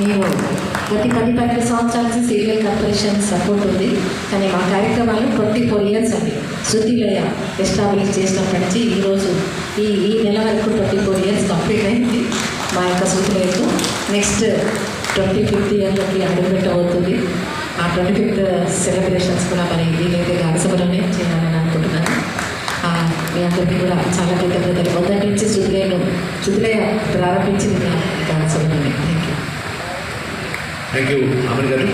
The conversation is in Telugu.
మేము ప్రతి 10-12 సంవత్సరాల నుంచి సీరియల్ కార్పొరేషన్ సపోర్ట్ ఉంది. కానీ మా కార్యక్రమాలు 24 years అండి. శృతిలయ ఎస్టాబ్లిష్ చేసినప్పటి నుంచి ఈరోజు ఈ నెల వరకు 24 years కంప్లీట్ అయింది మా యొక్క శృతిలయకు. Next 25th yearలోకి అడుగుపెట్టబోతుంది. ఆ 25th సెలబ్రేషన్స్ కూడా మరి వీలైతే గానసభలోనే చేయాలని అనుకుంటున్నాను. మీ అందరికీ కూడా చాలా కృతజ్ఞతలు. మొదటి నుంచి శృతిలయ ప్రారంభించింది గానసభలోనే. Thank you. Thank you Amar గారు.